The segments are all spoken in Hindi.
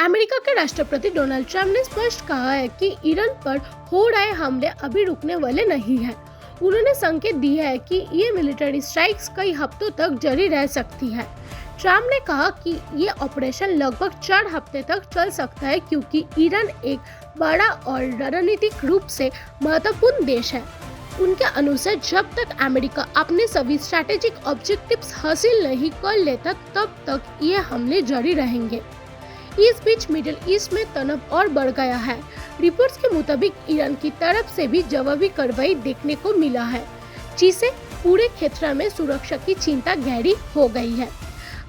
अमेरिका के राष्ट्रपति डोनाल्ड ट्रंप ने स्पष्ट कहा है कि ईरान पर हो रहे हमले अभी रुकने वाले नहीं हैं। उन्होंने संकेत दिया है कि ये मिलिट्री स्ट्राइक्स कई हफ्तों तक जारी रह सकती है। ट्रंप ने कहा कि ये ऑपरेशन लगभग 4 हफ्ते तक चल सकता है क्योंकि ईरान एक बड़ा और रणनीतिक रूप से महत्वपूर्ण देश है। उनके अनुसार जब तक अमेरिका अपने सभी स्ट्रैटेजिक ऑब्जेक्टिव्स हासिल नहीं कर लेता तब तक ये हमले जारी रहेंगे। इस बीच मिडिल ईस्ट में तनाव और बढ़ गया है। रिपोर्ट्स के मुताबिक ईरान की तरफ से भी जवाबी कार्रवाई देखने को मिला है, जिससे पूरे क्षेत्र में सुरक्षा की चिंता गहरी हो गई है।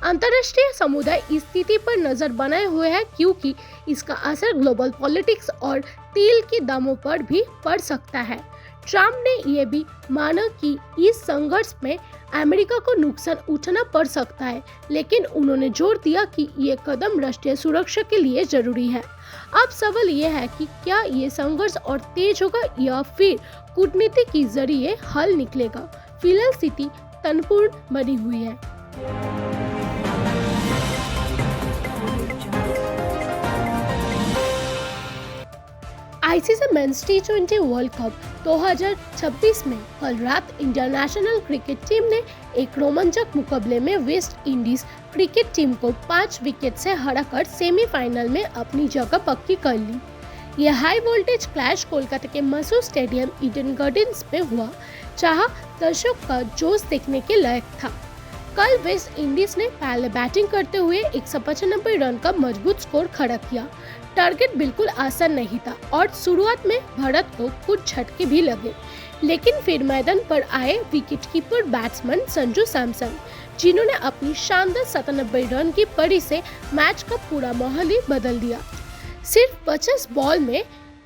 अंतर्राष्ट्रीय समुदाय इस स्थिति पर नजर बनाए हुए है क्योंकि इसका असर ग्लोबल पॉलिटिक्स और तेल के दामों पर भी पड़ सकता है। ट्रंप ने यह भी माना कि इस संघर्ष में अमेरिका को नुकसान उठाना पड़ सकता है, लेकिन उन्होंने जोर दिया कि ये कदम राष्ट्रीय सुरक्षा के लिए जरूरी है। अब सवाल यह है कि क्या ये संघर्ष और तेज होगा या फिर कूटनीति के जरिए हल निकलेगा। फिलहाल स्थिति तनावपूर्ण बनी हुई है। आईसीसी मेंस टी20 वर्ल्ड कप 2026 में कल रात इंटरनेशनल क्रिकेट टीम ने एक रोमांचक मुकाबले में वेस्ट इंडीज क्रिकेट टीम को 5 विकेट से हराकर सेमीफाइनल में अपनी जगह पक्की कर ली। यह हाई वोल्टेज क्लैश कोलकाता के मशहूर स्टेडियम ईडन गार्डन्स में हुआ, जहां दर्शकों का जोश देखने के लायक था। कल वेस्ट इंडीज ने पहले बैटिंग करते हुए 195 रन का मजबूत स्कोर खड़ा किया। टारगेट बिल्कुल आसान नहीं था और शुरुआत में भारत को कुछ झटके भी लगे, लेकिन फिर मैदान पर आए विकेटकीपर बैट्समैन संजू सैमसन, जिन्होंने अपनी शानदार 97 रन की पारी से मैच का पूरा माहौल ही बदल दिया। सिर्फ 50 बॉल में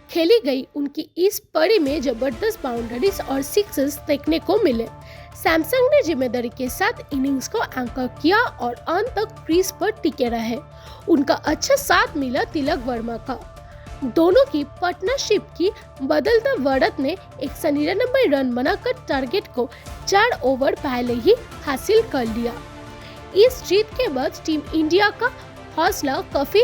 खेली गई उनकी इस पारी में जबरदस्त बाउंड्रीज और सिक्सेस देखने को मिले। सैमसंग ने जिम्मेदारी के साथ इनिंग्स को एंकर किया और अंत तक क्रीज पर टिके रहे। उनका अच्छा साथ मिला तिलक वर्मा का। दोनों की पार्टनरशिप की बदलता बढ़त ने 199 रन बनाकर टारगेट को 4 ओवर पहले ही हासिल कर लिया। इस जीत के बाद टीम इंडिया का हौसला काफी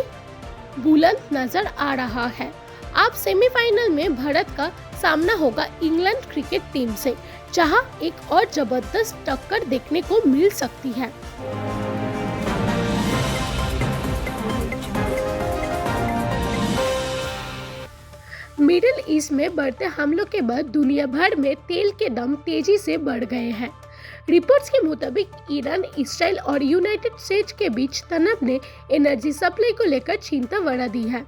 बुलंद नजर आ रहा है। अब सेमीफाइनल में भारत का सामना होगा इंग्लैंड क्रिकेट टीम से, जहां एक और जबरदस्त टक्कर देखने को मिल सकती है। मिडिल ईस्ट में बढ़ते हमलों के बाद दुनिया भर में तेल के दाम तेजी से बढ़ गए हैं। रिपोर्ट्स के मुताबिक ईरान, इस्राइल और यूनाइटेड स्टेट्स के बीच तनाव ने एनर्जी सप्लाई को लेकर चिंता बढ़ा दी है।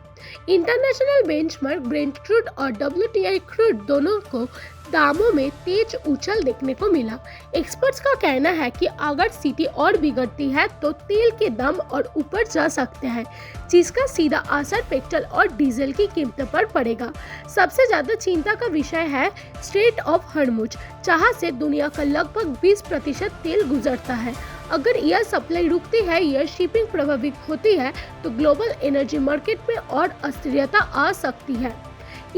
इंटरनेशनल बेंचमार्क ब्रेंट क्रूड और WTI क्रूड दोनों को दामों में तेज उछाल देखने को मिला। एक्सपर्ट्स का कहना है कि अगर स्थिति और बिगड़ती है तो तेल के दाम और ऊपर जा सकते हैं, जिसका सीधा असर पेट्रोल और डीजल की कीमतों पर पड़ेगा। सबसे ज्यादा चिंता का विषय है स्ट्रेट ऑफ हॉर्मुज, जहां से दुनिया का लगभग 20% तेल गुजरता है। अगर यह सप्लाई रुकती है या शिपिंग प्रभावित होती है तो ग्लोबल एनर्जी मार्केट में और अस्थिरता आ सकती है।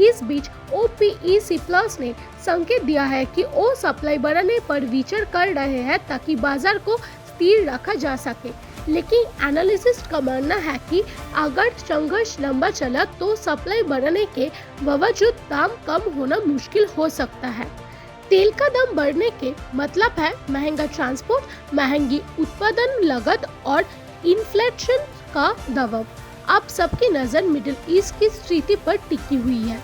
इस बीच OPEC+ ने संकेत दिया है कि वो सप्लाई बढ़ाने पर विचार कर रहे हैं ताकि बाजार को स्थिर रखा जा सके, लेकिन एनालिसिस्ट का मानना है कि अगर संघर्ष लंबा चला तो सप्लाई बढ़ाने के बावजूद दाम कम होना मुश्किल हो सकता है। तेल का दाम बढ़ने के मतलब है महंगा ट्रांसपोर्ट, महंगी उत्पादन लागत और इन्फ्लेशन का दबाव। अब सबकी नजर मिडिल ईस्ट की स्थिति पर टिकी हुई है।